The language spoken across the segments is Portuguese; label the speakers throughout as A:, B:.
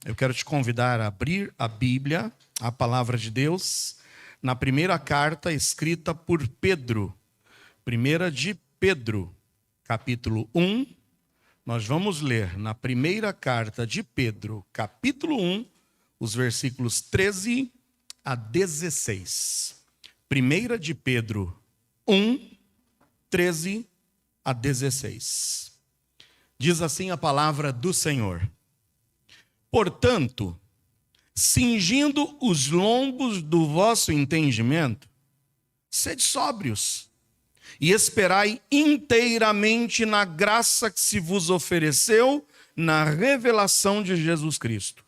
A: Eu quero te convidar a abrir a Bíblia, a palavra de Deus, na primeira carta escrita por Pedro. Primeira de Pedro, capítulo 1. Nós vamos ler na primeira carta de Pedro, capítulo 1, os versículos 13 a 16. Primeira de Pedro 1, 13 a 16. Diz assim a palavra do Senhor. Portanto, cingindo os lombos do vosso entendimento, sede sóbrios e esperai inteiramente na graça que se vos ofereceu na revelação de Jesus Cristo.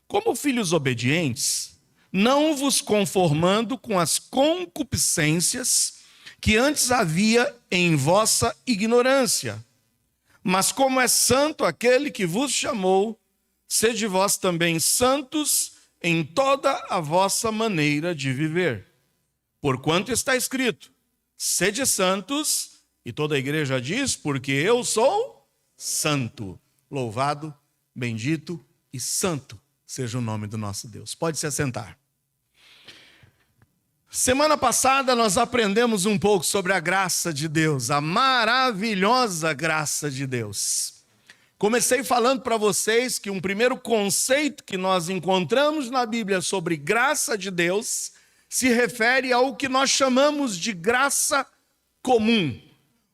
A: Como filhos obedientes, não vos conformando com as concupiscências que antes havia em vossa ignorância, mas como é santo aquele que vos chamou, sede vós também santos em toda a vossa maneira de viver. Porquanto está escrito, sede santos, e toda a igreja diz, porque eu sou santo. Louvado, bendito e santo seja o nome do nosso Deus. Pode se assentar. Semana passada nós aprendemos um pouco sobre a graça de Deus, a maravilhosa graça de Deus. Comecei falando para vocês que um primeiro conceito que nós encontramos na Bíblia sobre graça de Deus se refere ao que nós chamamos de graça comum.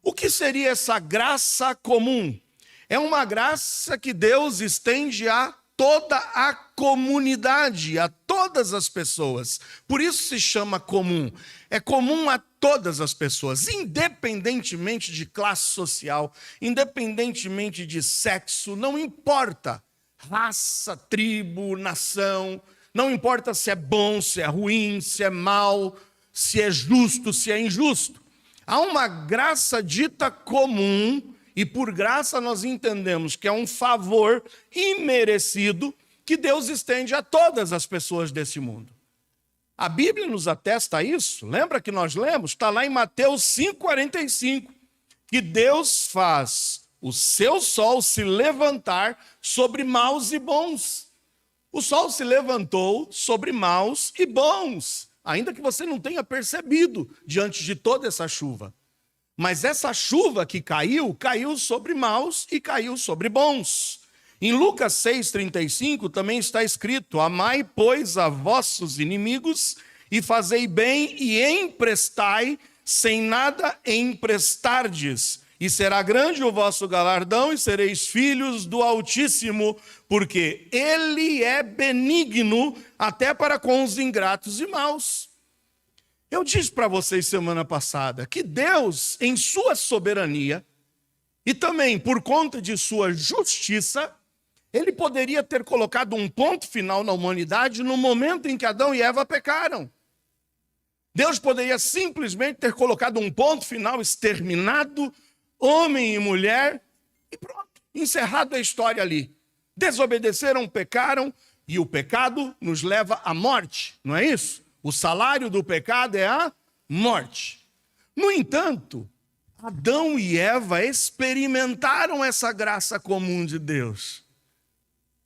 A: O que seria essa graça comum? É uma graça que Deus estende a toda a comunidade, a todas as pessoas. Por isso se chama comum. É comum a todas as pessoas, independentemente de classe social, independentemente de sexo, não importa. Raça, tribo, nação, não importa se é bom, se é ruim, se é mal, se é justo, se é injusto. Há uma graça dita comum, e por graça nós entendemos que é um favor imerecido que Deus estende a todas as pessoas desse mundo. A Bíblia nos atesta isso. Lembra que nós lemos? Está lá em Mateus 5,45, que Deus faz o seu sol se levantar sobre maus e bons. O sol se levantou sobre maus e bons, ainda que você não tenha percebido diante de toda essa chuva. Mas essa chuva que caiu, caiu sobre maus e caiu sobre bons. Em Lucas 6,35 também está escrito, amai, pois, a vossos inimigos e fazei bem e emprestai, sem nada emprestardes. E será grande o vosso galardão e sereis filhos do Altíssimo, porque Ele é benigno até para com os ingratos e maus. Eu disse para vocês semana passada que Deus, em sua soberania e também por conta de sua justiça, Ele poderia ter colocado um ponto final na humanidade no momento em que Adão e Eva pecaram. Deus poderia simplesmente ter colocado um ponto final, exterminado homem e mulher e pronto, encerrado a história ali. Desobedeceram, pecaram e o pecado nos leva à morte, não é isso? O salário do pecado é a morte. No entanto, Adão e Eva experimentaram essa graça comum de Deus,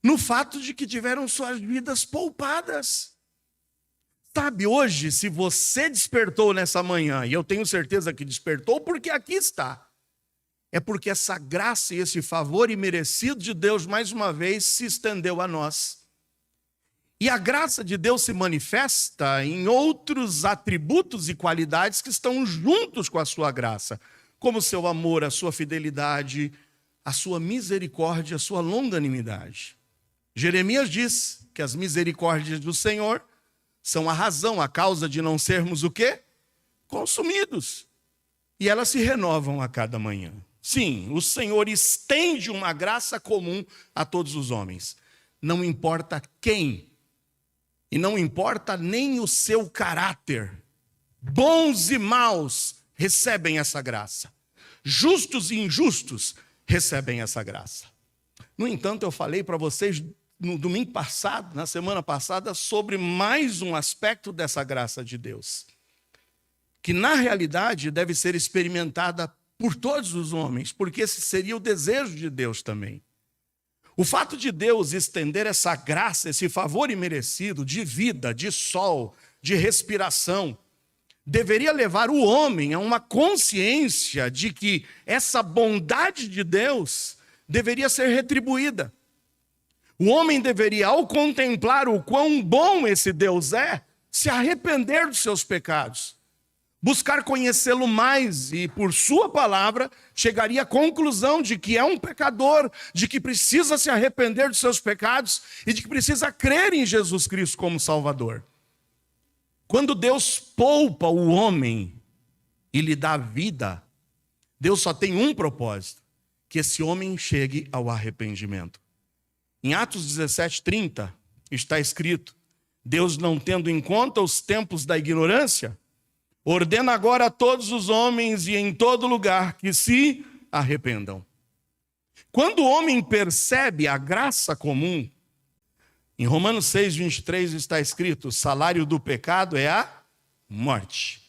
A: no fato de que tiveram suas vidas poupadas. Sabe, hoje, se você despertou nessa manhã, e eu tenho certeza que despertou porque aqui está, é porque essa graça e esse favor imerecido de Deus, mais uma vez, se estendeu a nós. E a graça de Deus se manifesta em outros atributos e qualidades que estão juntos com a sua graça, como o seu amor, a sua fidelidade, a sua misericórdia, a sua longanimidade. Jeremias diz que as misericórdias do Senhor são a razão, a causa de não sermos o quê? Consumidos. E elas se renovam a cada manhã. Sim, o Senhor estende uma graça comum a todos os homens. Não importa quem, e não importa nem o seu caráter. Bons e maus recebem essa graça. Justos e injustos recebem essa graça. No entanto, eu falei para vocês no domingo passado, na semana passada, sobre mais um aspecto dessa graça de Deus, que na realidade deve ser experimentada por todos os homens, porque esse seria o desejo de Deus também. O fato de Deus estender essa graça, esse favor imerecido de vida, de sol, de respiração, deveria levar o homem a uma consciência de que essa bondade de Deus deveria ser retribuída. O homem deveria, ao contemplar o quão bom esse Deus é, se arrepender dos seus pecados, buscar conhecê-lo mais e, por sua palavra, chegaria à conclusão de que é um pecador, de que precisa se arrepender dos seus pecados e de que precisa crer em Jesus Cristo como Salvador. Quando Deus poupa o homem e lhe dá vida, Deus só tem um propósito: que esse homem chegue ao arrependimento. Em Atos 17:30 está escrito: Deus, não tendo em conta os tempos da ignorância, ordena agora a todos os homens e em todo lugar que se arrependam. Quando o homem percebe a graça comum, em Romanos 6:23 está escrito: o salário do pecado é a morte.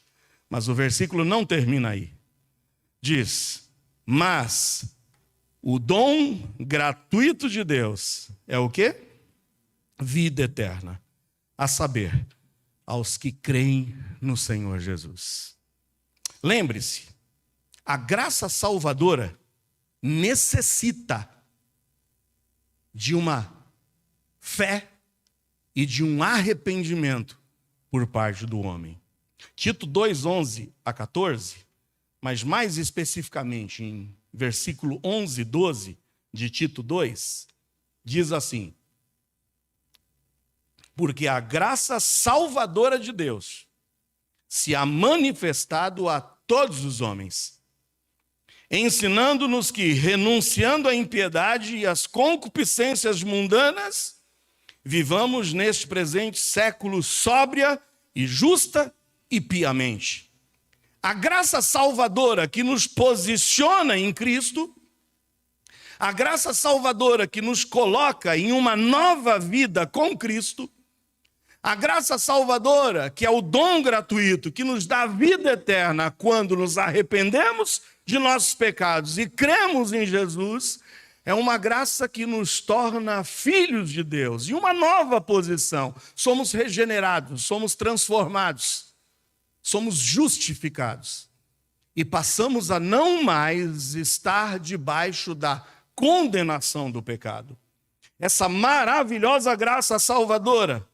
A: Mas o versículo não termina aí. Diz: mas o dom gratuito de Deus é o quê? Vida eterna, a saber, aos que creem no Senhor Jesus. Lembre-se, a graça salvadora necessita de uma fé e de um arrependimento por parte do homem. Tito 2:11 a 14, mas mais especificamente em versículo 11 e 12 de Tito 2, diz assim: porque a graça salvadora de Deus se há manifestado a todos os homens, ensinando-nos que, renunciando à impiedade e às concupiscências mundanas, vivamos neste presente século sóbria e justa e piamente. A graça salvadora que nos posiciona em Cristo, a graça salvadora que nos coloca em uma nova vida com Cristo, a graça salvadora que é o dom gratuito que nos dá vida eterna quando nos arrependemos de nossos pecados e cremos em Jesus, é uma graça que nos torna filhos de Deus, em uma nova posição. Somos regenerados, somos transformados, somos justificados e passamos a não mais estar debaixo da condenação do pecado. Essa maravilhosa graça salvadora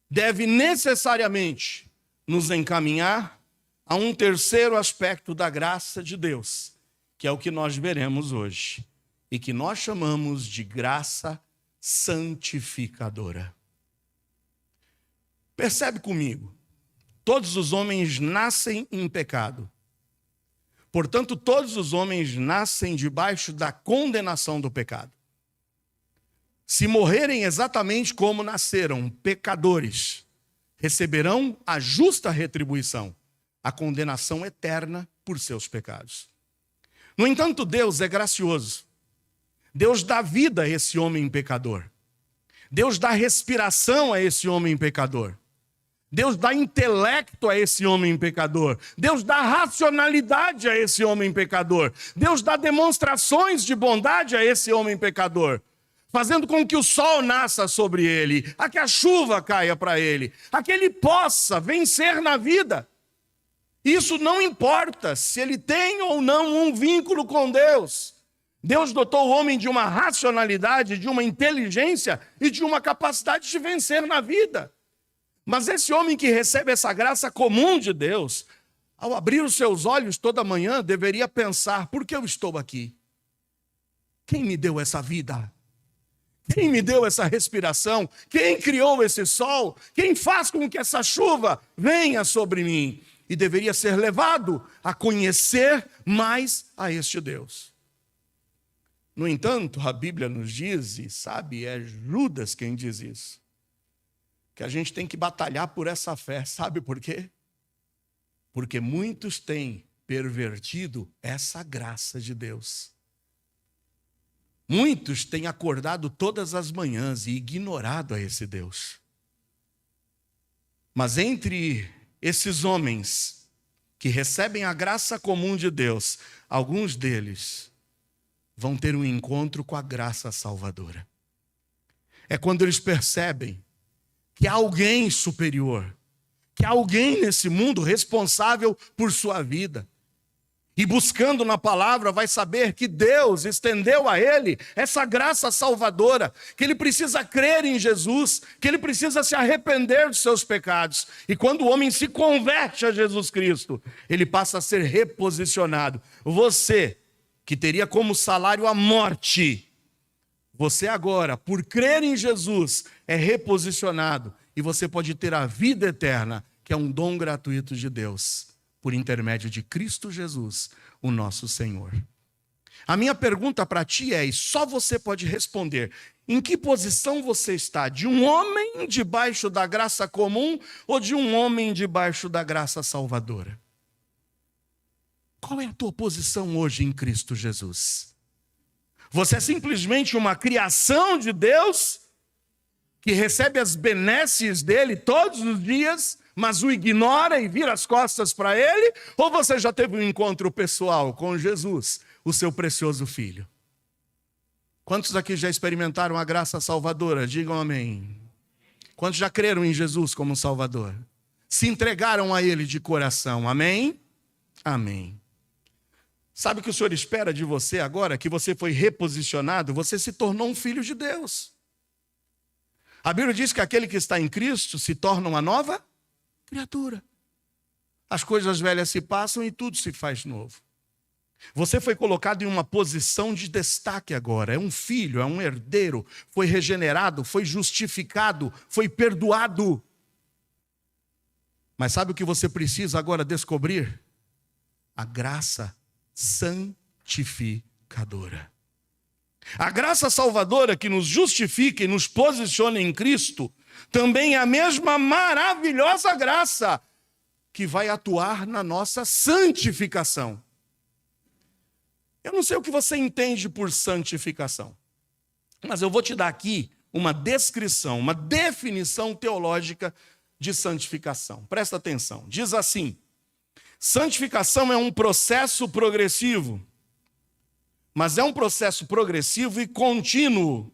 A: deve necessariamente nos encaminhar a um terceiro aspecto da graça de Deus, que é o que nós veremos hoje e que nós chamamos de graça santificadora. Percebe comigo, todos os homens nascem em pecado. Portanto, todos os homens nascem debaixo da condenação do pecado. Se morrerem exatamente como nasceram, pecadores, receberão a justa retribuição, a condenação eterna por seus pecados. No entanto, Deus é gracioso. Deus dá vida a esse homem pecador. Deus dá respiração a esse homem pecador. Deus dá intelecto a esse homem pecador. Deus dá racionalidade a esse homem pecador. Deus dá demonstrações de bondade a esse homem pecador, fazendo com que o sol nasça sobre ele, a que a chuva caia para ele, a que ele possa vencer na vida. Isso não importa se ele tem ou não um vínculo com Deus. Deus dotou o homem de uma racionalidade, de uma inteligência e de uma capacidade de vencer na vida. Mas esse homem que recebe essa graça comum de Deus, ao abrir os seus olhos toda manhã, deveria pensar: por que eu estou aqui? Quem me deu essa vida? Quem me deu essa respiração? Quem criou esse sol? Quem faz com que essa chuva venha sobre mim? E deveria ser levado a conhecer mais a este Deus. No entanto, a Bíblia nos diz, e sabe, é Judas quem diz isso, que a gente tem que batalhar por essa fé. Sabe por quê? Porque muitos têm pervertido essa graça de Deus. Muitos têm acordado todas as manhãs e ignorado a esse Deus. Mas entre esses homens que recebem a graça comum de Deus, alguns deles vão ter um encontro com a graça salvadora. É quando eles percebem que há alguém superior, que há alguém nesse mundo responsável por sua vida. E buscando na palavra vai saber que Deus estendeu a ele essa graça salvadora, que ele precisa crer em Jesus, que ele precisa se arrepender dos seus pecados. E quando o homem se converte a Jesus Cristo, ele passa a ser reposicionado. Você, que teria como salário a morte, você agora, por crer em Jesus, é reposicionado. E você pode ter a vida eterna, que é um dom gratuito de Deus, por intermédio de Cristo Jesus, o nosso Senhor. A minha pergunta para ti é, e só você pode responder, em que posição você está? De um homem debaixo da graça comum ou de um homem debaixo da graça salvadora? Qual é a tua posição hoje em Cristo Jesus? Você é simplesmente uma criação de Deus que recebe as benesses dele todos os dias, mas o ignora e vira as costas para ele? Ou você já teve um encontro pessoal com Jesus, o seu precioso Filho? Quantos aqui já experimentaram a graça salvadora? Digam amém. Quantos já creram em Jesus como Salvador? Se entregaram a Ele de coração? Amém? Amém. Sabe o que o Senhor espera de você agora? Que você foi reposicionado, você se tornou um filho de Deus. A Bíblia diz que aquele que está em Cristo se torna uma nova criatura. As coisas velhas se passam e tudo se faz novo. Você foi colocado em uma posição de destaque agora. É um filho, é um herdeiro. Foi regenerado, foi justificado, foi perdoado. Mas sabe o que você precisa agora descobrir? A graça santificadora. A graça salvadora que nos justifica e nos posiciona em Cristo também é a mesma maravilhosa graça que vai atuar na nossa santificação. Eu não sei o que você entende por santificação, mas eu vou te dar aqui uma descrição, uma definição teológica de santificação. Presta atenção. Diz assim: santificação é um processo progressivo, mas é um processo progressivo e contínuo,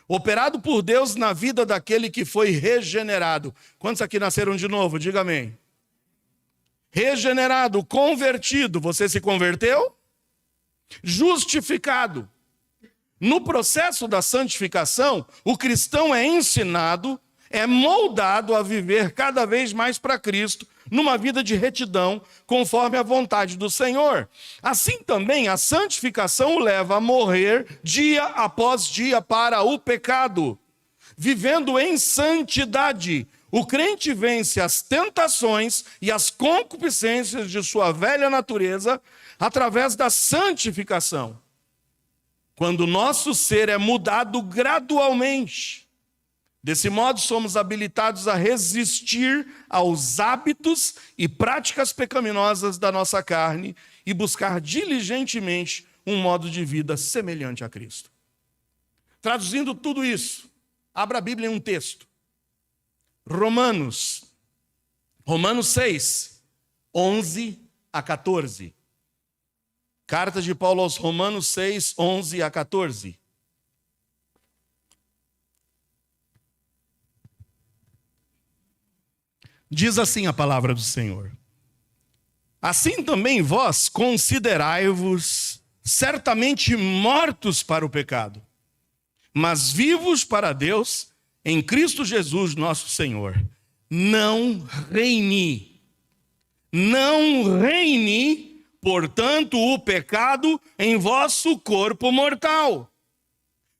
A: operado por Deus na vida daquele que foi regenerado. Quantos aqui nasceram de novo? Diga amém. Regenerado, convertido. Você se converteu? Justificado. No processo da santificação, o cristão é ensinado, é moldado a viver cada vez mais para Cristo, numa vida de retidão, conforme a vontade do Senhor. Assim também a santificação o leva a morrer dia após dia para o pecado. Vivendo em santidade, o crente vence as tentações e as concupiscências de sua velha natureza através da santificação. Quando o nosso ser é mudado gradualmente. Desse modo, somos habilitados a resistir aos hábitos e práticas pecaminosas da nossa carne e buscar diligentemente um modo de vida semelhante a Cristo. Traduzindo tudo isso, abra a Bíblia em um texto. Romanos 6, 11 a 14. Carta de Paulo aos Romanos 6, 11 a 14. Diz assim a palavra do Senhor: assim também vós considerai-vos certamente mortos para o pecado, mas vivos para Deus em Cristo Jesus nosso Senhor. Não reine, portanto, o pecado em vosso corpo mortal,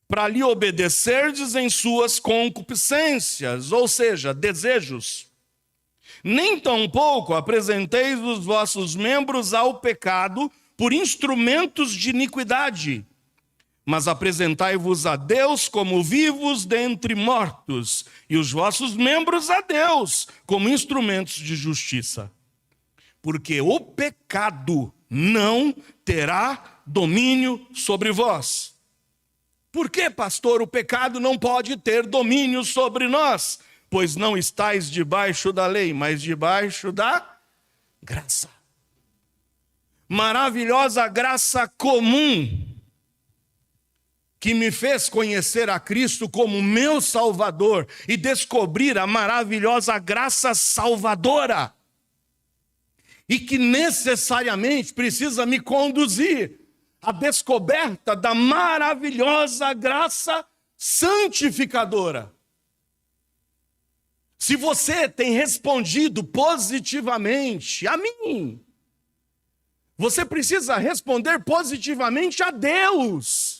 A: para lhe obedecerdes em suas concupiscências, ou seja, desejos. Nem tampouco apresenteis os vossos membros ao pecado por instrumentos de iniquidade, mas apresentai-vos a Deus como vivos dentre mortos, e os vossos membros a Deus como instrumentos de justiça. Porque o pecado não terá domínio sobre vós. Por que, pastor, o pecado não pode ter domínio sobre nós? Pois não estáis debaixo da lei, mas debaixo da graça. Maravilhosa graça comum. que me fez conhecer a Cristo como meu Salvador e descobrir a maravilhosa graça salvadora. E que necessariamente precisa me conduzir à descoberta da maravilhosa graça santificadora. Se você tem respondido positivamente a mim, você precisa responder positivamente a Deus.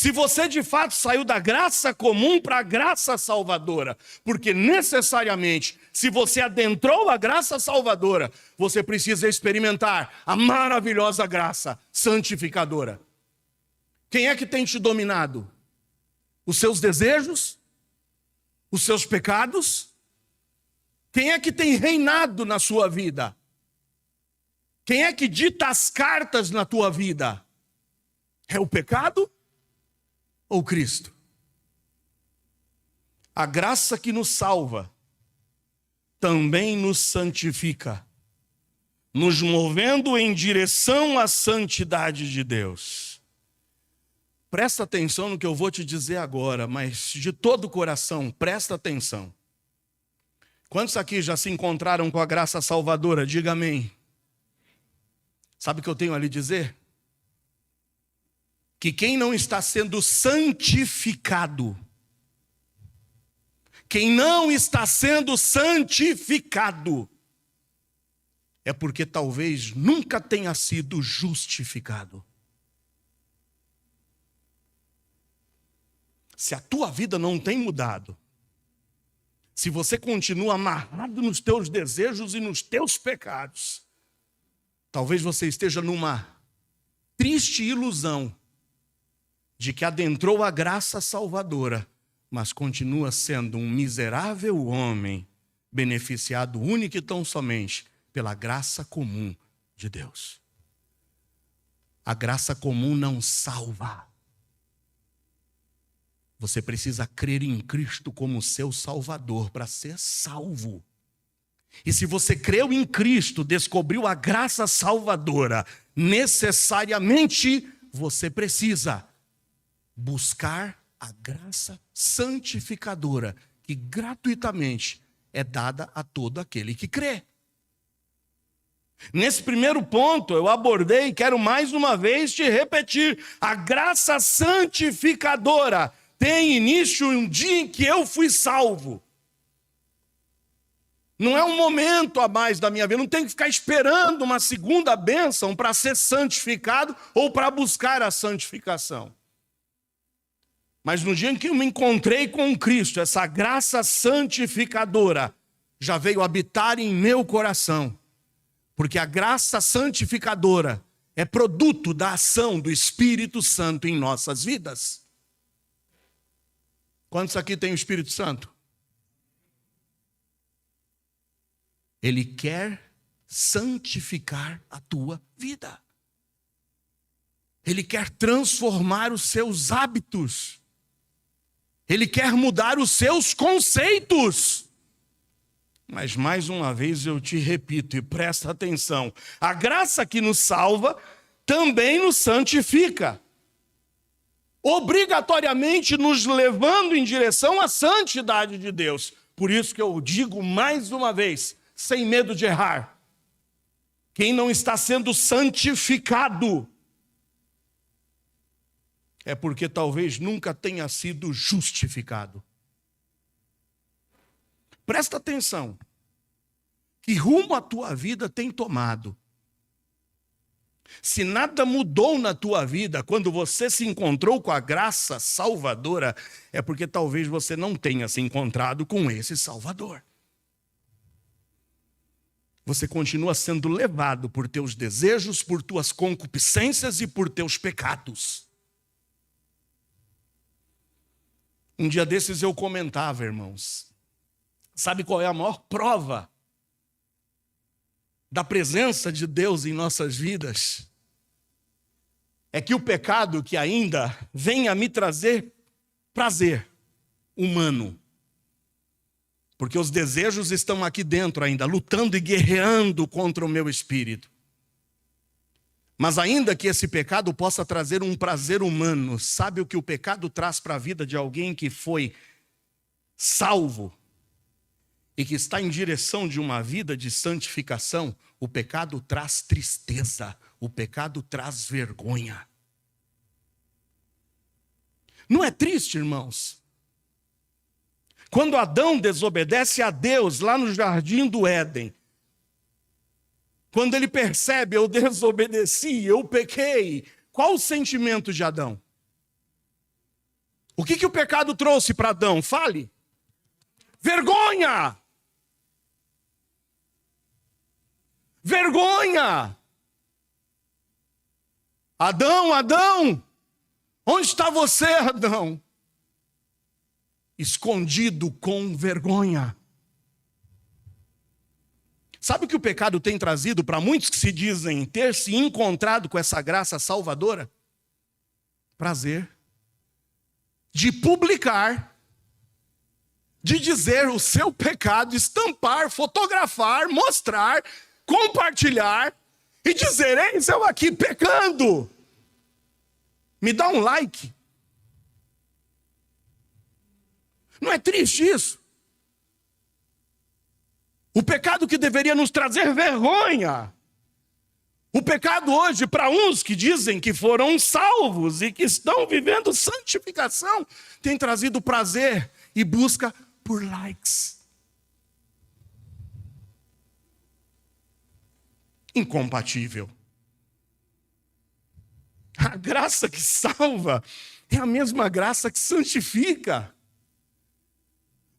A: Se você de fato saiu da graça comum para a graça salvadora, porque necessariamente, se você adentrou a graça salvadora, você precisa experimentar a maravilhosa graça santificadora. Quem é que tem te dominado? Os seus desejos? Os seus pecados? Quem é que tem reinado na sua vida? Quem é que dita as cartas na tua vida? É o pecado ou Cristo? A graça que nos salva também nos santifica, nos movendo em direção à santidade de Deus. Presta atenção no que eu vou te dizer agora, mas de todo o coração, presta atenção. Quantos aqui já se encontraram com a graça salvadora? Diga amém. Sabe o que eu tenho a lhe dizer? Que quem não está sendo santificado, quem não está sendo santificado, é porque talvez nunca tenha sido justificado. Se a tua vida não tem mudado, se você continua amarrado nos teus desejos e nos teus pecados, talvez você esteja numa triste ilusão de que adentrou a graça salvadora, mas continua sendo um miserável homem, beneficiado única e tão somente pela graça comum de Deus. A graça comum não salva. Você precisa crer em Cristo como seu Salvador para ser salvo. E se você creu em Cristo, descobriu a graça salvadora, necessariamente você precisa buscar a graça santificadora, que gratuitamente é dada a todo aquele que crê. Nesse primeiro ponto eu abordei e quero mais uma vez te repetir: a graça santificadora tem início um dia em que eu fui salvo. Não é um momento a mais da minha vida, não tenho que ficar esperando uma segunda bênção para ser santificado ou para buscar a santificação. Mas no dia em que eu me encontrei com Cristo, essa graça santificadora já veio habitar em meu coração. Porque a graça santificadora é produto da ação do Espírito Santo em nossas vidas. Quantos aqui tem o Espírito Santo? Ele quer santificar a tua vida. Ele quer transformar os seus hábitos. Ele quer mudar os seus conceitos. Mas mais uma vez eu te repito e presta atenção: a graça que nos salva também nos santifica, obrigatoriamente nos levando em direção à santidade de Deus. Por isso que eu digo mais uma vez, sem medo de errar: quem não está sendo santificado é porque talvez nunca tenha sido justificado. Presta atenção, que rumo a tua vida tem tomado. Se nada mudou na tua vida quando você se encontrou com a graça salvadora, é porque talvez você não tenha se encontrado com esse Salvador. Você continua sendo levado por teus desejos, por tuas concupiscências e por teus pecados. Um dia desses eu comentava, irmãos, sabe qual é a maior prova da presença de Deus em nossas vidas? É que o pecado que ainda vem a me trazer prazer humano. Porque os desejos estão aqui dentro ainda, lutando e guerreando contra o meu espírito. Mas ainda que esse pecado possa trazer um prazer humano, sabe o que o pecado traz para a vida de alguém que foi salvo e que está em direção de uma vida de santificação? O pecado traz tristeza, o pecado traz vergonha. Não é triste, irmãos? Quando Adão desobedece a Deus lá no jardim do Éden, quando ele percebe, eu desobedeci, eu pequei, qual o sentimento de Adão? O que o pecado trouxe para Adão? Fale. Vergonha! Vergonha! Adão, Adão! Onde está você, Adão? Escondido com vergonha. Sabe o que o pecado tem trazido para muitos que se dizem ter se encontrado com essa graça salvadora? Prazer de publicar, de dizer o seu pecado, estampar, fotografar, mostrar, compartilhar e dizer: eis eu aqui pecando. Me dá um like. Não é triste isso? O pecado que deveria nos trazer vergonha. O pecado hoje, para uns que dizem que foram salvos e que estão vivendo santificação, tem trazido prazer e busca por likes. Incompatível. A graça que salva é a mesma graça que santifica.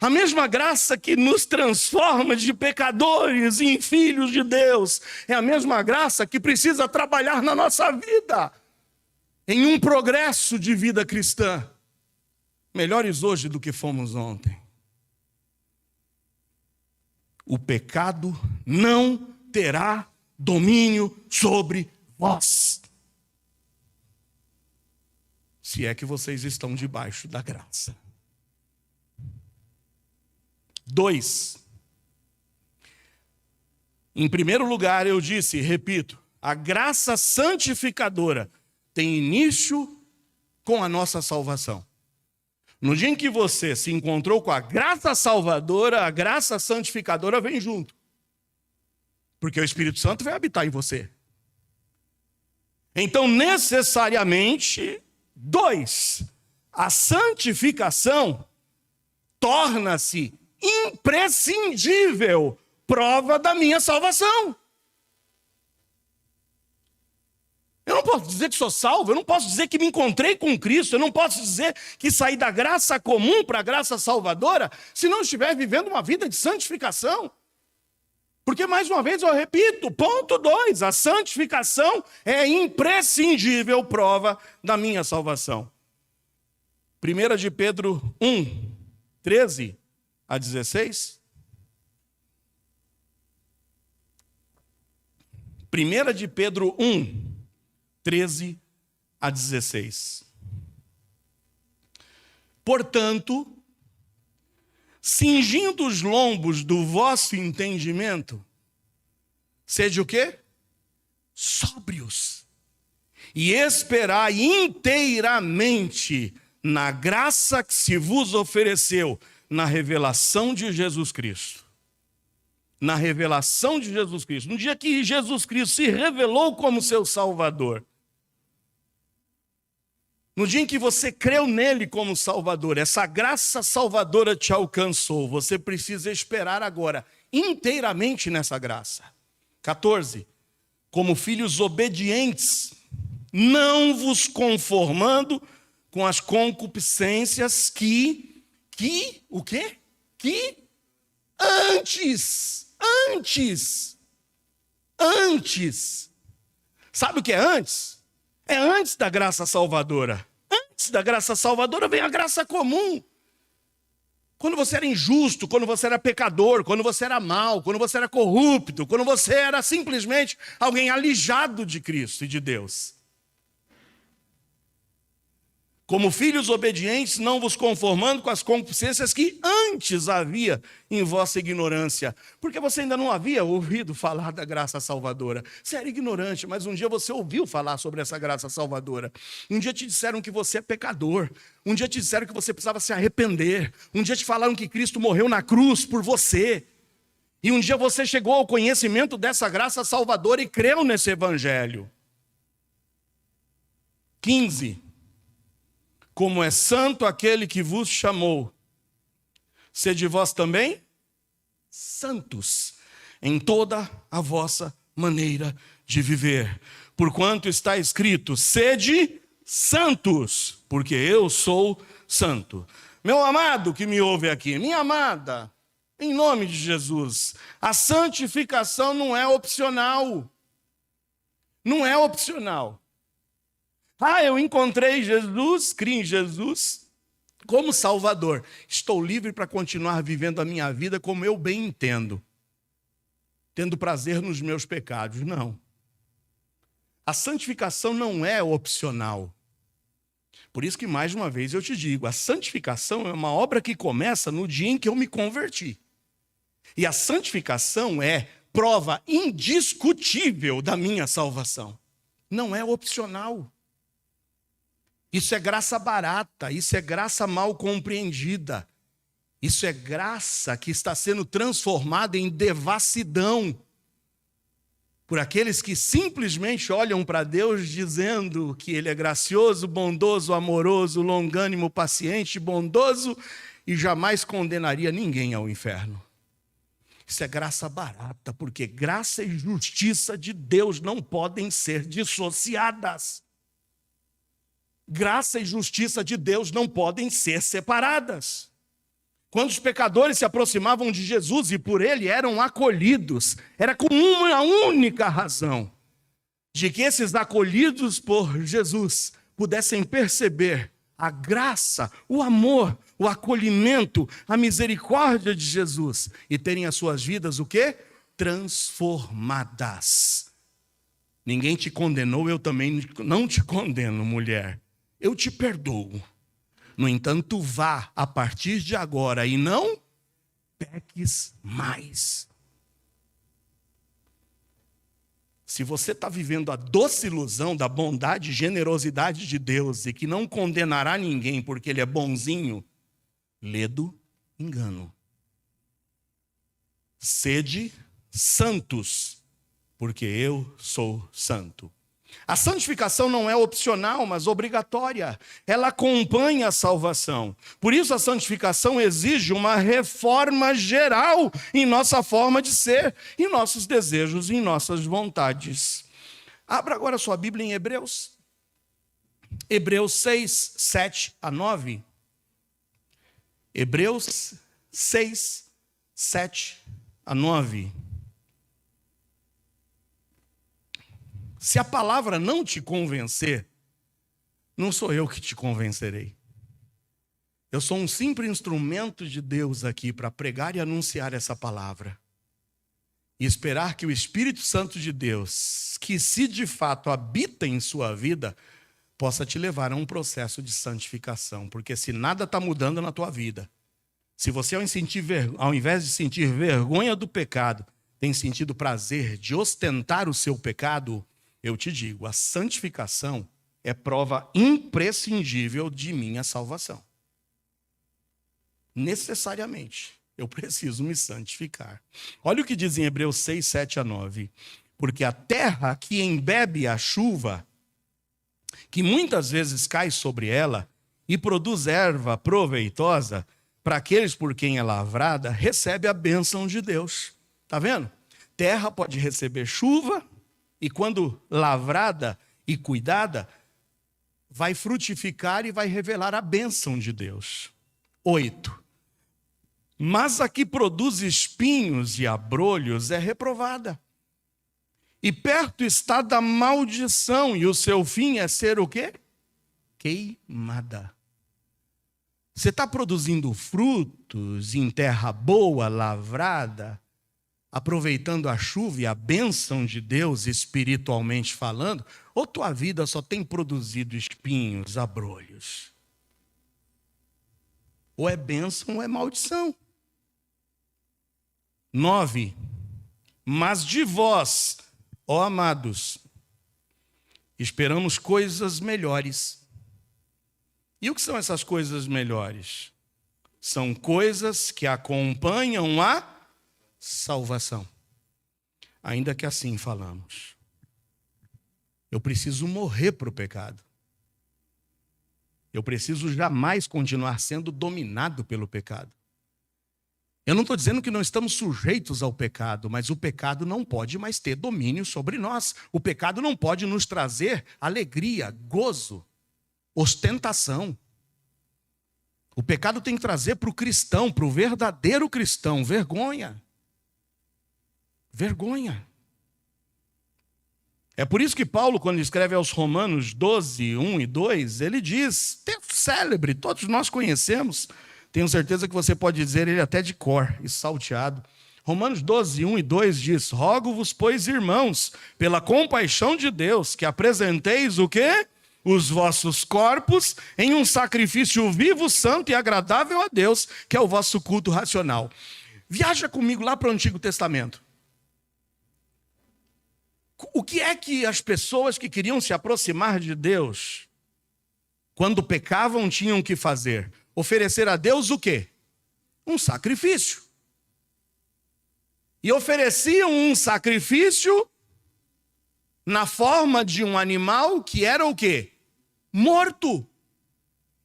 A: A mesma graça que nos transforma de pecadores em filhos de Deus. É a mesma graça que precisa trabalhar na nossa vida, em um progresso de vida cristã. Melhores hoje do que fomos ontem. O pecado não terá domínio sobre vós. Se é que vocês estão debaixo da graça. 2. Em primeiro lugar, eu disse e repito, a graça santificadora tem início com a nossa salvação. No dia em que você se encontrou com a graça salvadora, a graça santificadora vem junto. Porque o Espírito Santo vai habitar em você. Então, necessariamente, 2, a santificação torna-se imprescindível prova da minha salvação. Eu não posso dizer que sou salvo, eu não posso dizer que me encontrei com Cristo, eu não posso dizer que saí da graça comum para a graça salvadora, se não estiver vivendo uma vida de santificação. Porque, mais uma vez, eu repito, ponto 2, a santificação é imprescindível prova da minha salvação. 1 de Pedro 1, 13 a 16. 1 de Pedro 1, 13 a 16. Portanto, cingindo os lombos do vosso entendimento, sede o quê? Sóbrios. E esperai inteiramente na graça que se vos ofereceu na revelação de Jesus Cristo. Na revelação de Jesus Cristo. No dia que Jesus Cristo se revelou como seu Salvador. No dia em que você creu nele como Salvador, essa graça salvadora te alcançou. Você precisa esperar agora inteiramente nessa graça. 14. Como filhos obedientes, não vos conformando com as concupiscências o quê? Que antes. Sabe o que é antes? É antes da graça salvadora. Antes da graça salvadora vem a graça comum. Quando você era injusto, quando você era pecador, quando você era mau, quando você era corrupto, quando você era simplesmente alguém alijado de Cristo e de Deus. Como filhos obedientes, não vos conformando com as concupiscências que antes havia em vossa ignorância. Porque você ainda não havia ouvido falar da graça salvadora. Você era ignorante, mas um dia você ouviu falar sobre essa graça salvadora. Um dia te disseram que você é pecador. Um dia te disseram que você precisava se arrepender. Um dia te falaram que Cristo morreu na cruz por você. E um dia você chegou ao conhecimento dessa graça salvadora e creu nesse evangelho. 15. Como é santo aquele que vos chamou, sede vós também santos em toda a vossa maneira de viver. Porquanto está escrito, sede santos, porque eu sou santo. Meu amado que me ouve aqui, minha amada, em nome de Jesus, a santificação não é opcional. Não é opcional. Eu encontrei Jesus, criei em Jesus como Salvador. Estou livre para continuar vivendo a minha vida como eu bem entendo. Tendo prazer nos meus pecados. Não. A santificação não é opcional. Por isso que, mais uma vez, eu te digo, a santificação é uma obra que começa no dia em que eu me converti. E a santificação é prova indiscutível da minha salvação. Não é opcional. Isso é graça barata, isso é graça mal compreendida. Isso é graça que está sendo transformada em devassidão por aqueles que simplesmente olham para Deus dizendo que Ele é gracioso, bondoso, amoroso, longânimo, paciente, bondoso e jamais condenaria ninguém ao inferno. Isso é graça barata, porque graça e justiça de Deus não podem ser dissociadas. Graça e justiça de Deus não podem ser separadas. Quando os pecadores se aproximavam de Jesus e por ele eram acolhidos, era com uma única razão, de que esses acolhidos por Jesus pudessem perceber a graça, o amor, o acolhimento, a misericórdia de Jesus e terem as suas vidas o quê? Transformadas. Ninguém te condenou, eu também não te condeno, mulher. Eu te perdoo. No entanto, vá a partir de agora e não peques mais. Se você está vivendo a doce ilusão da bondade e generosidade de Deus e que não condenará ninguém porque Ele é bonzinho, ledo engano. Sede santos, porque eu sou santo. A santificação não é opcional, mas obrigatória. Ela acompanha a salvação. Por isso a santificação exige uma reforma geral em nossa forma de ser, em nossos desejos e em nossas vontades. Abra agora sua Bíblia em Hebreus. Hebreus 6, 7 a 9. Hebreus 6, 7 a 9. Se a palavra não te convencer, não sou eu que te convencerei. Eu sou um simples instrumento de Deus aqui para pregar e anunciar essa palavra. E esperar que o Espírito Santo de Deus, que se de fato habita em sua vida, possa te levar a um processo de santificação. Porque se nada está mudando na tua vida, se você ao invés de sentir vergonha do pecado, tem sentido prazer de ostentar o seu pecado, eu te digo, a santificação é prova imprescindível de minha salvação. Necessariamente, eu preciso me santificar. Olha o que diz em Hebreus 6, 7 a 9. Porque a terra que embebe a chuva, que muitas vezes cai sobre ela, e produz erva proveitosa, para aqueles por quem é lavrada, recebe a bênção de Deus. Está vendo? Terra pode receber chuva, e quando lavrada e cuidada, vai frutificar e vai revelar a bênção de Deus. 8. Mas a que produz espinhos e abrolhos é reprovada. E perto está da maldição, e o seu fim é ser o quê? Queimada. Você está produzindo frutos em terra boa, lavrada, aproveitando a chuva e a bênção de Deus espiritualmente falando, ou tua vida só tem produzido espinhos, abrolhos? Ou é bênção ou é maldição. 9. Mas de vós, ó amados, esperamos coisas melhores. E o que são essas coisas melhores? São coisas que acompanham a salvação. Ainda que assim falamos. Eu preciso morrer para o pecado. Eu preciso jamais continuar sendo dominado pelo pecado. Eu não estou dizendo que não estamos sujeitos ao pecado, mas o pecado não pode mais ter domínio sobre nós. O pecado não pode nos trazer alegria, gozo, ostentação. O pecado tem que trazer para o cristão, para o verdadeiro cristão, vergonha. Vergonha. É por isso que Paulo, quando escreve aos Romanos 12, 1 e 2, ele diz, texto célebre, todos nós conhecemos, tenho certeza que você pode dizer ele até de cor e salteado. Romanos 12, 1 e 2 diz, rogo-vos, pois, irmãos, pela compaixão de Deus, que apresenteis o quê? Os vossos corpos em um sacrifício vivo, santo e agradável a Deus, que é o vosso culto racional. Viaja comigo lá para o Antigo Testamento. O que é que as pessoas que queriam se aproximar de Deus, quando pecavam, tinham que fazer? Oferecer a Deus o quê? Um sacrifício. E ofereciam um sacrifício na forma de um animal que era o quê? Morto,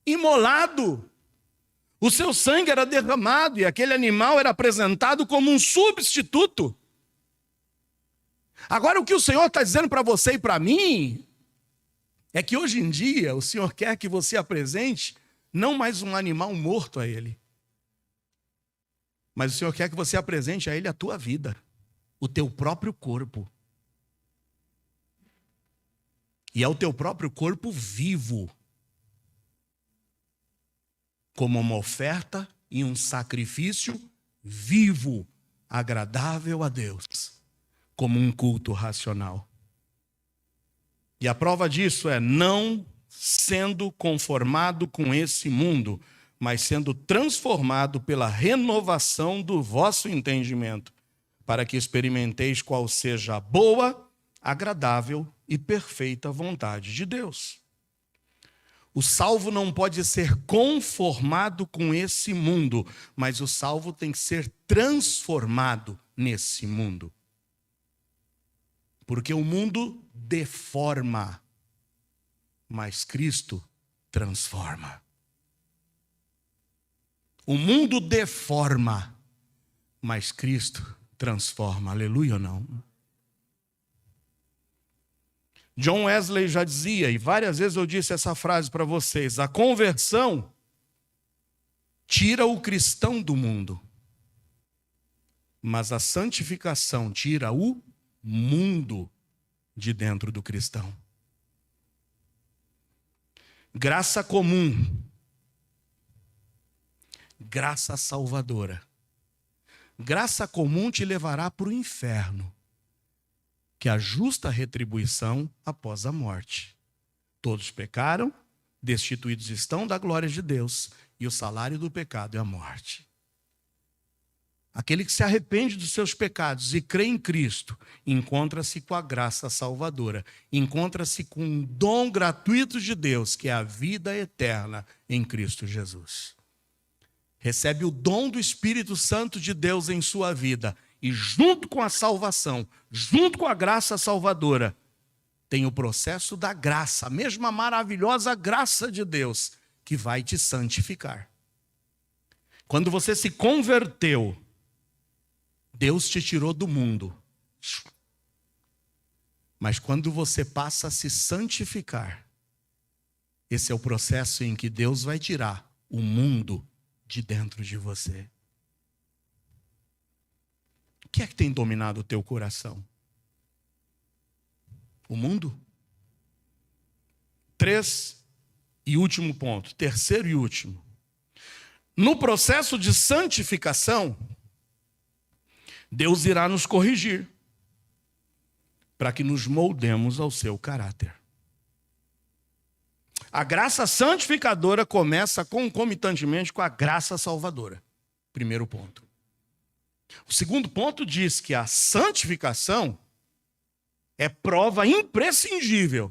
A: imolado. O seu sangue era derramado e aquele animal era apresentado como um substituto. Agora o que o Senhor está dizendo para você e para mim é que hoje em dia o Senhor quer que você apresente não mais um animal morto a Ele, mas o Senhor quer que você apresente a Ele a tua vida, o teu próprio corpo. E é o teu próprio corpo vivo, como uma oferta e um sacrifício vivo, agradável a Deus, como um culto racional. E a prova disso é não sendo conformado com esse mundo, mas sendo transformado pela renovação do vosso entendimento, para que experimenteis qual seja a boa, agradável e perfeita vontade de Deus. O salvo não pode ser conformado com esse mundo, mas o salvo tem que ser transformado nesse mundo. Porque o mundo deforma, mas Cristo transforma. O mundo deforma, mas Cristo transforma. Aleluia ou não? John Wesley já dizia, e várias vezes eu disse essa frase para vocês, a conversão tira o cristão do mundo, mas a santificação tira o mundo de dentro do cristão. Graça comum, graça salvadora. Graça comum te levará para o inferno, que é a justa retribuição após a morte. Todos pecaram, destituídos estão da glória de Deus, e o salário do pecado é a morte. Aquele que se arrepende dos seus pecados e crê em Cristo, encontra-se com a graça salvadora, encontra-se com um dom gratuito de Deus, que é a vida eterna em Cristo Jesus. Recebe o dom do Espírito Santo de Deus em sua vida, e junto com a salvação, junto com a graça salvadora, tem o processo da graça, a mesma maravilhosa graça de Deus, que vai te santificar. Quando você se converteu, Deus te tirou do mundo. Mas quando você passa a se santificar, esse é o processo em que Deus vai tirar o mundo de dentro de você. O que é que tem dominado o teu coração? O mundo? 3 e último ponto, terceiro e último. No processo de santificação, Deus irá nos corrigir, para que nos moldemos ao seu caráter. A graça santificadora começa concomitantemente com a graça salvadora. Primeiro ponto. O segundo ponto diz que a santificação é prova imprescindível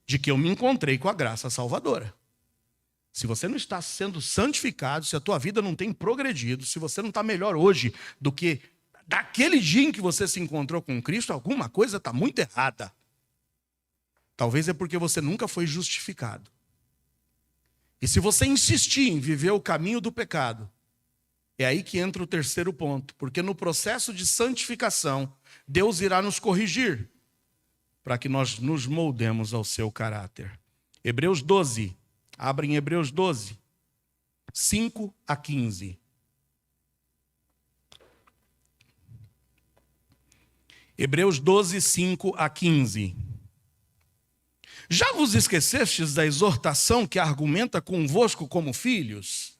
A: de que eu me encontrei com a graça salvadora. Se você não está sendo santificado, se a tua vida não tem progredido, se você não está melhor hoje do que daquele dia em que você se encontrou com Cristo, alguma coisa está muito errada. Talvez é porque você nunca foi justificado. E se você insistir em viver o caminho do pecado, é aí que entra o terceiro ponto. Porque no processo de santificação, Deus irá nos corrigir para que nós nos moldemos ao seu caráter. Hebreus 12. Abre em Hebreus 12, 5 a 15. Hebreus 12, 5 a 15. Já vos esquecestes da exortação que argumenta convosco como filhos?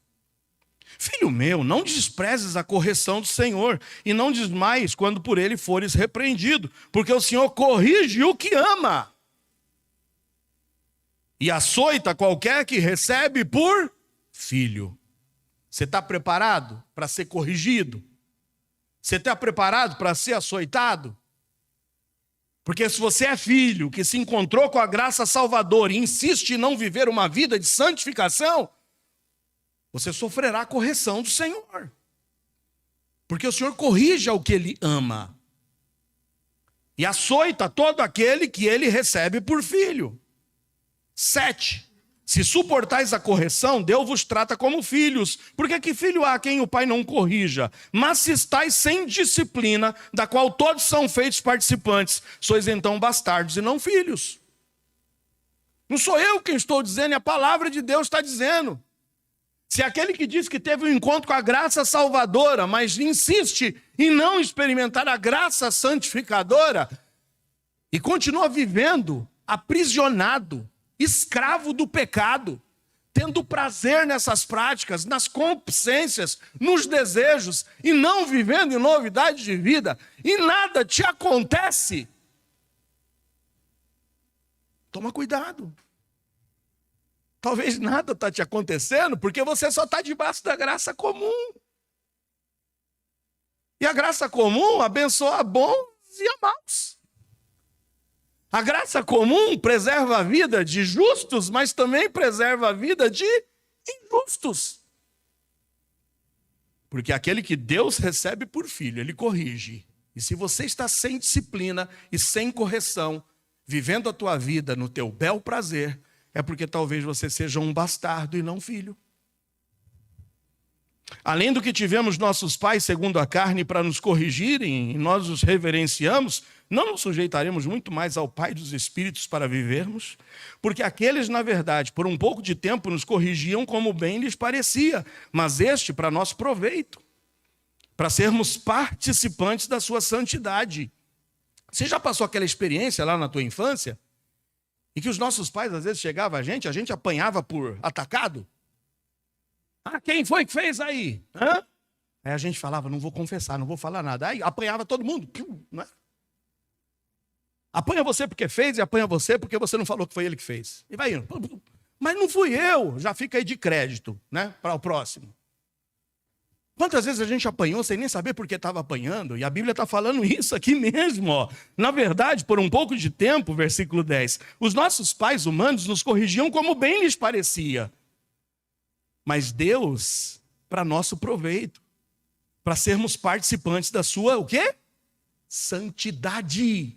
A: Filho meu, não desprezes a correção do Senhor, e não desmaies quando por ele fores repreendido, porque o Senhor corrige o que ama, e açoita qualquer que recebe por filho. Você está preparado para ser corrigido? Você está preparado para ser açoitado? Porque se você é filho que se encontrou com a graça salvadora e insiste em não viver uma vida de santificação, você sofrerá a correção do Senhor. Porque o Senhor corrige ao que Ele ama. E açoita todo aquele que Ele recebe por filho. 7. Se suportais a correção, Deus vos trata como filhos. Porque que filho há quem o pai não corrija? Mas se estáis sem disciplina, da qual todos são feitos participantes, sois então bastardos e não filhos. Não sou eu quem estou dizendo, é a palavra de Deus está dizendo. Se aquele que diz que teve um encontro com a graça salvadora, mas insiste em não experimentar a graça santificadora, e continua vivendo aprisionado, escravo do pecado, tendo prazer nessas práticas, nas concupiscências, nos desejos, e não vivendo em novidade de vida, e nada te acontece, toma cuidado. Talvez nada está te acontecendo, porque você só está debaixo da graça comum. E a graça comum abençoa bons e a maus. A graça comum preserva a vida de justos, mas também preserva a vida de injustos. Porque aquele que Deus recebe por filho, Ele corrige. E se você está sem disciplina e sem correção, vivendo a tua vida no teu bel prazer, é porque talvez você seja um bastardo e não filho. Além do que tivemos nossos pais segundo a carne para nos corrigirem, e nós os reverenciamos, não nos sujeitaremos muito mais ao Pai dos Espíritos para vivermos? Porque aqueles, na verdade, por um pouco de tempo nos corrigiam como bem lhes parecia, mas este para nosso proveito, para sermos participantes da sua santidade. Você já passou aquela experiência lá na tua infância? E que os nossos pais às vezes chegavam a gente apanhava por atacado? Ah, quem foi que fez aí? Hã? Aí a gente falava, não vou confessar, não vou falar nada. Aí apanhava todo mundo. Não é? Apanha você porque fez e apanha você porque você não falou que foi ele que fez. E vai indo. Mas não fui eu. Já fica aí de crédito, né? Para o próximo. Quantas vezes a gente apanhou sem nem saber por que estava apanhando? E a Bíblia está falando isso aqui mesmo. Ó. Na verdade, por um pouco de tempo, versículo 10, os nossos pais humanos nos corrigiam como bem lhes parecia. Mas Deus, para nosso proveito, para sermos participantes da sua, o quê? Santidade.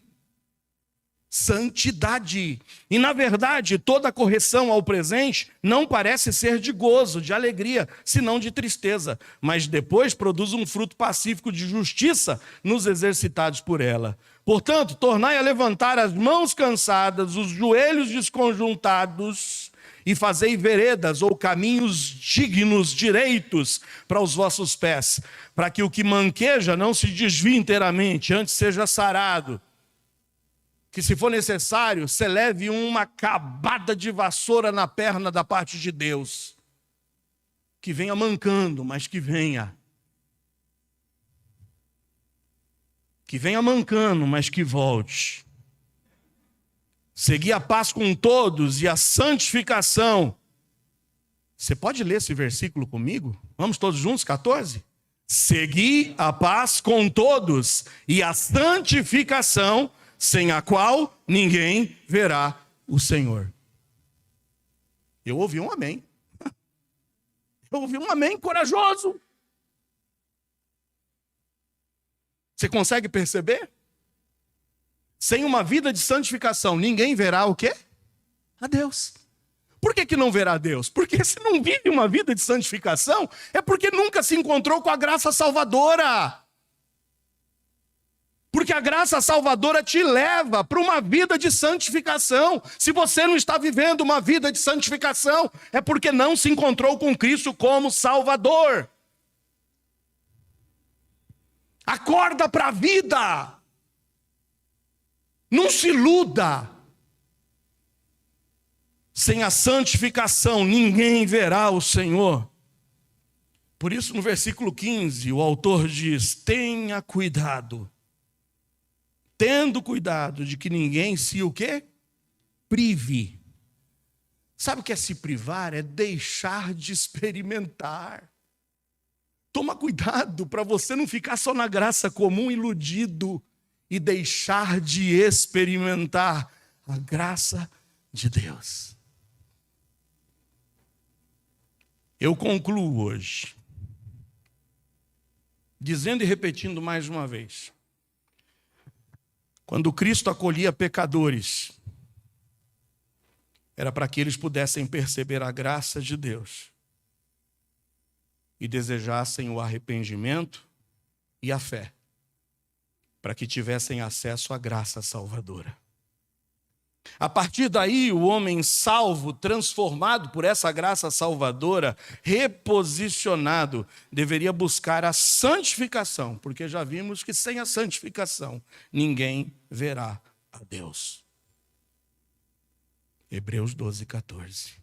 A: Santidade. E na verdade, toda correção ao presente não parece ser de gozo, de alegria, senão de tristeza, mas depois produz um fruto pacífico de justiça nos exercitados por ela. Portanto, tornai a levantar as mãos cansadas, os joelhos desconjuntados, e fazei veredas ou caminhos dignos, direitos para os vossos pés, para que o que manqueja não se desvie inteiramente, antes seja sarado. Que se for necessário, você leve uma cabada de vassoura na perna da parte de Deus. Que venha mancando, mas que venha. Que venha mancando, mas que volte. Segui a paz com todos e a santificação. Você pode ler esse versículo comigo? Vamos todos juntos, 14? Segui a paz com todos e a santificação, sem a qual ninguém verá o Senhor. Eu ouvi um amém. Eu ouvi um amém corajoso. Você consegue perceber? Sem uma vida de santificação, ninguém verá o quê? A Deus. Por que não verá a Deus? Porque se não vive uma vida de santificação, é porque nunca se encontrou com a graça salvadora. Porque a graça salvadora te leva para uma vida de santificação. Se você não está vivendo uma vida de santificação, é porque não se encontrou com Cristo como Salvador. Acorda para a vida. Não se iluda. Sem a santificação, ninguém verá o Senhor. Por isso, no versículo 15, o autor diz: tenha cuidado. Tendo cuidado de que ninguém se o quê? Prive. Sabe o que é se privar? É deixar de experimentar. Toma cuidado para você não ficar só na graça comum iludido e deixar de experimentar a graça de Deus. Eu concluo hoje, dizendo e repetindo mais uma vez. Quando Cristo acolhia pecadores, era para que eles pudessem perceber a graça de Deus e desejassem o arrependimento e a fé, para que tivessem acesso à graça salvadora. A partir daí, o homem salvo, transformado por essa graça salvadora, reposicionado, deveria buscar a santificação, porque já vimos que sem a santificação, ninguém verá a Deus. Hebreus 12, 14.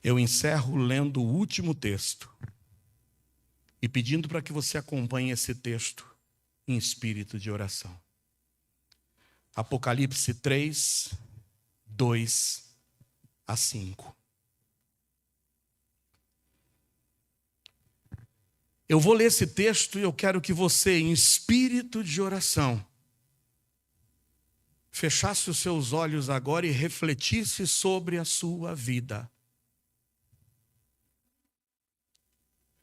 A: Eu encerro lendo o último texto e pedindo para que você acompanhe esse texto em espírito de oração. Apocalipse 3, 2 a 5. Eu vou ler esse texto e eu quero que você, em espírito de oração, fechasse os seus olhos agora e refletisse sobre a sua vida.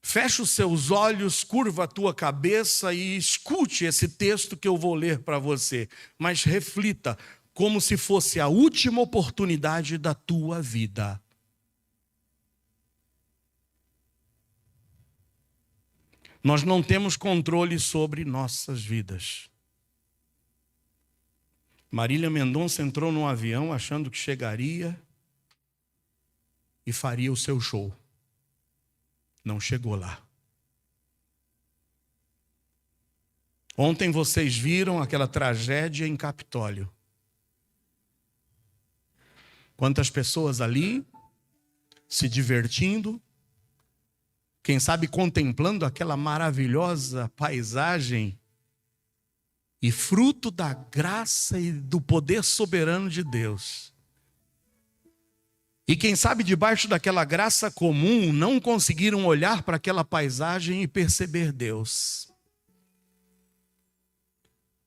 A: Feche os seus olhos, curva a tua cabeça e escute esse texto que eu vou ler para você. Mas reflita como se fosse a última oportunidade da tua vida. Nós não temos controle sobre nossas vidas. Marília Mendonça entrou num avião achando que chegaria e faria o seu show. Não chegou lá. Ontem vocês viram aquela tragédia em Capitólio. Quantas pessoas ali se divertindo, quem sabe contemplando aquela maravilhosa paisagem e fruto da graça e do poder soberano de Deus. E quem sabe debaixo daquela graça comum não conseguiram olhar para aquela paisagem e perceber Deus.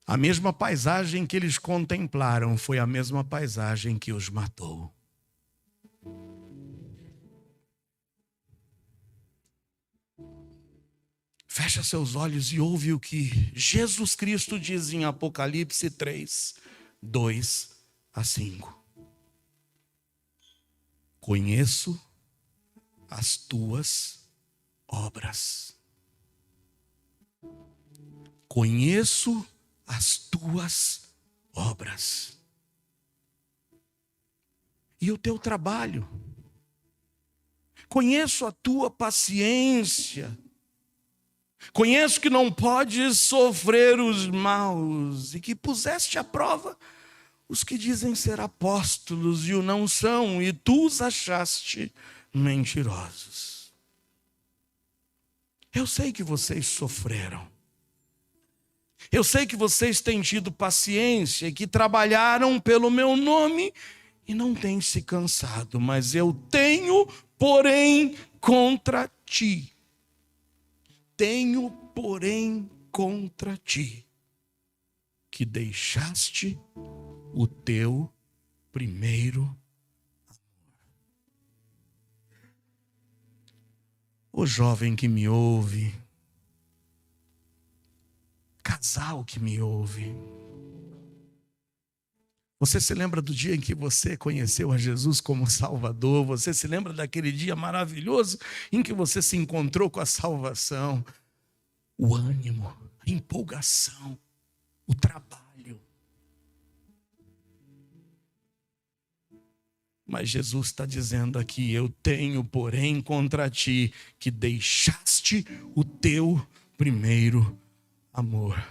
A: A mesma paisagem que eles contemplaram foi a mesma paisagem que os matou. Fecha seus olhos e ouve o que Jesus Cristo diz em Apocalipse 3, 2 a 5. Conheço as tuas obras. Conheço as tuas obras. E o teu trabalho. Conheço a tua paciência. Conheço que não podes sofrer os maus e que puseste à prova os que dizem ser apóstolos e o não são, e tu os achaste mentirosos. Eu sei que vocês sofreram. Eu sei que vocês têm tido paciência e que trabalharam pelo meu nome e não têm se cansado, mas eu tenho, porém, contra ti. Tenho, porém, contra ti, que deixaste o teu primeiro amor. O jovem que me ouve, casal que me ouve, você se lembra do dia em que você conheceu a Jesus como Salvador? Você se lembra daquele dia maravilhoso em que você se encontrou com a salvação? O ânimo, a empolgação, o trabalho. Mas Jesus está dizendo aqui: eu tenho, porém, contra ti, que deixaste o teu primeiro amor.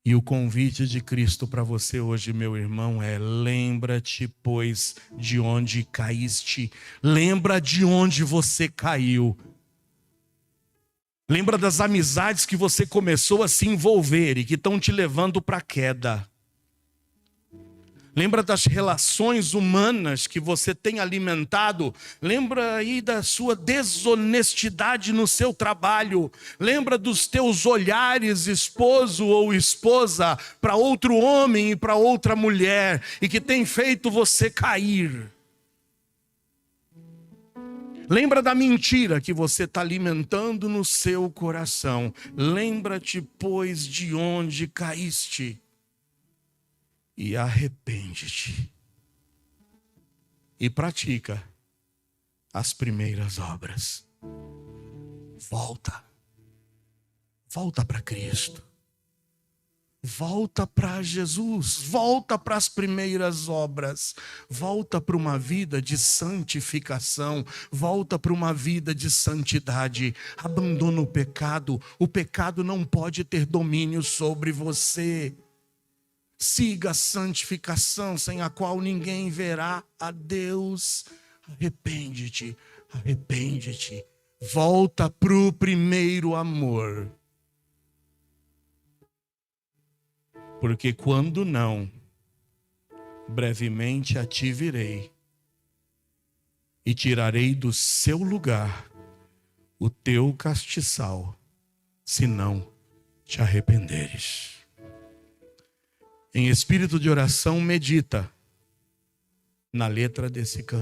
A: E o convite de Cristo para você hoje, meu irmão, é: lembra-te, pois, de onde caíste. Lembra de onde você caiu. Lembra das amizades que você começou a se envolver e que estão te levando para a queda. Lembra das relações humanas que você tem alimentado. Lembra aí da sua desonestidade no seu trabalho. Lembra dos teus olhares, esposo ou esposa, para outro homem e para outra mulher, e que tem feito você cair. Lembra da mentira que você está alimentando no seu coração. Lembra-te, pois, de onde caíste. E arrepende-te. E pratica as primeiras obras. Volta. Volta para Cristo. Volta para Jesus. Volta para as primeiras obras. Volta para uma vida de santificação. Volta para uma vida de santidade. Abandona o pecado. O pecado não pode ter domínio sobre você. Siga a santificação, sem a qual ninguém verá a Deus. Arrepende-te, arrepende-te. Volta para o primeiro amor. Porque quando não, brevemente a ti virei e tirarei do seu lugar o teu castiçal, se não te arrependeres. Em espírito de oração, medita na letra desse cântico.